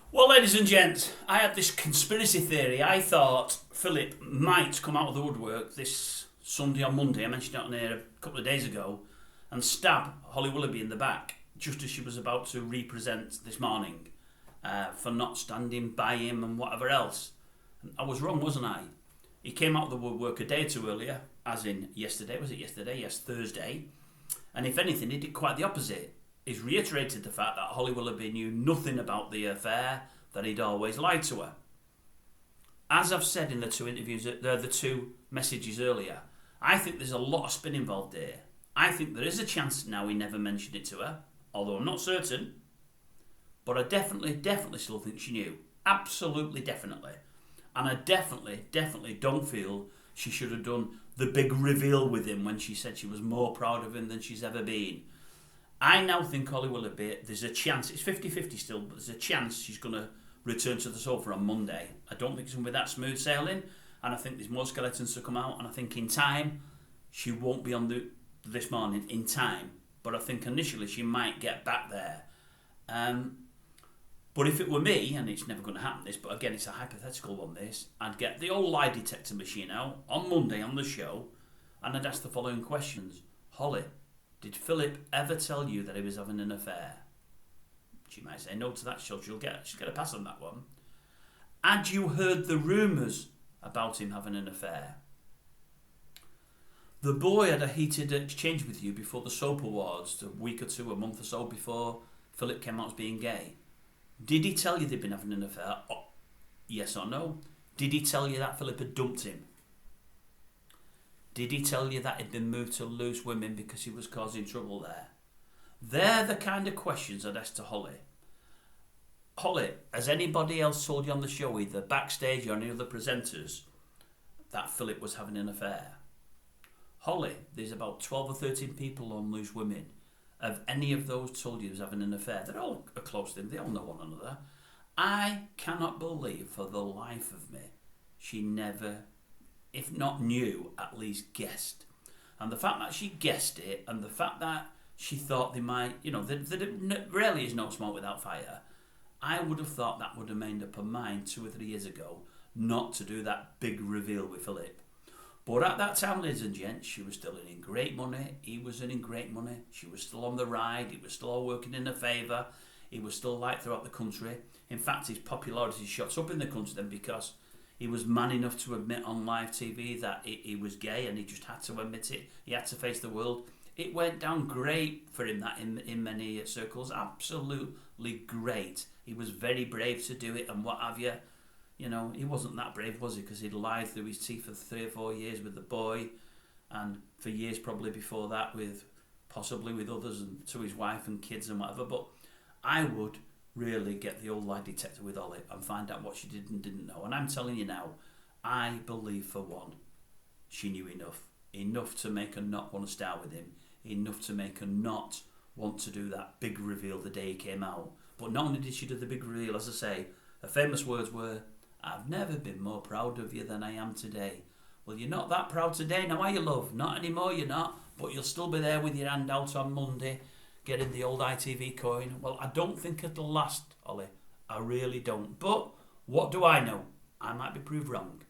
Well, ladies and gents, I had this conspiracy theory. I thought Philip might come out of the woodwork this Sunday or Monday. I mentioned it on here a couple of days ago, and stab Holly Willoughby in the back just as she was about to represent this morning for not standing by him and whatever else. And I was wrong, wasn't I? He came out of the woodwork a day or two earlier, as in yesterday. Was it yesterday? Yes, Thursday. And if anything, he did quite the opposite. He's reiterated the fact that Holly Willoughby knew nothing about the affair, that he'd always lied to her. As I've said in the two interviews, the two messages earlier, I think there's a lot of spin involved here. I think there is a chance now he never mentioned it to her, although I'm not certain. But I definitely still think she knew. Absolutely, definitely. And I definitely don't feel she should have done the big reveal with him when she said she was more proud of him than she's ever been. I now think Holly Willoughby, there's a chance, it's 50-50 still, but there's a chance she's going to return to the sofa on Monday. I don't think it's going to be that smooth sailing, and I think there's more skeletons to come out, and I think in time, she won't be on this morning in time, but I think initially she might get back there. But if it were me, and it's never going to happen this, but again it's a hypothetical one this, I'd get the old lie detector machine out on Monday on the show, and I'd ask the following questions. Holly, did Philip ever tell you that he was having an affair? She might say no to that, she'll get a pass on that one. Had you heard the rumours about him having an affair? The boy had a heated exchange with you before the soap awards, a week or two, a month or so before Philip came out as being gay. Did he tell you they'd been having an affair? Oh, yes or no? Did he tell you that Philip had dumped him? Did he tell you that he'd been moved to loose women because he was causing trouble there? They're the kind of questions I'd ask to Holly. Holly, has anybody else told you on the show, either backstage or any other presenters, that Philip was having an affair? Holly, there's about 12 or 13 people on Loose Women. Have any of those told you he was having an affair? They're all a close thing, they all know one another. I cannot believe for the life of me she never, if not knew, at least guessed. And the fact that she guessed it, and the fact that she thought they might, there rarely is no smoke without fire. I would have thought that would have made up her mind 2 or 3 years ago not to do that big reveal with Philip. But at that time, ladies and gents, she was still earning great money. He was earning great money. She was still on the ride. It was still all working in her favour. He was still liked throughout the country. In fact, his popularity shot up in the country then because he was man enough to admit on live TV that he was gay, and he just had to admit it. He had to face the world. It went down great for him that in many circles. Absolutely great. He was very brave to do it and what have you. You know, he wasn't that brave, was he? Because he'd lied through his teeth for 3 or 4 years with the boy, and for years probably before that possibly with others, and to his wife and kids and whatever. But I would really get the old lie detector with Holly and find out what she did and didn't know. And I'm telling you now, I believe for one, she knew enough to make her not want to start with him, enough to make her not want to do that big reveal the day he came out. But not only did she do the big reveal, as I say, her famous words were, "I've never been more proud of you than I am today." Well, you're not that proud today now, are you, love? Not anymore, you're not. But you'll still be there with your hand out on Monday, getting the old ITV coin. Well, I don't think it'll last, Ollie. I really don't. But what do I know? I might be proved wrong.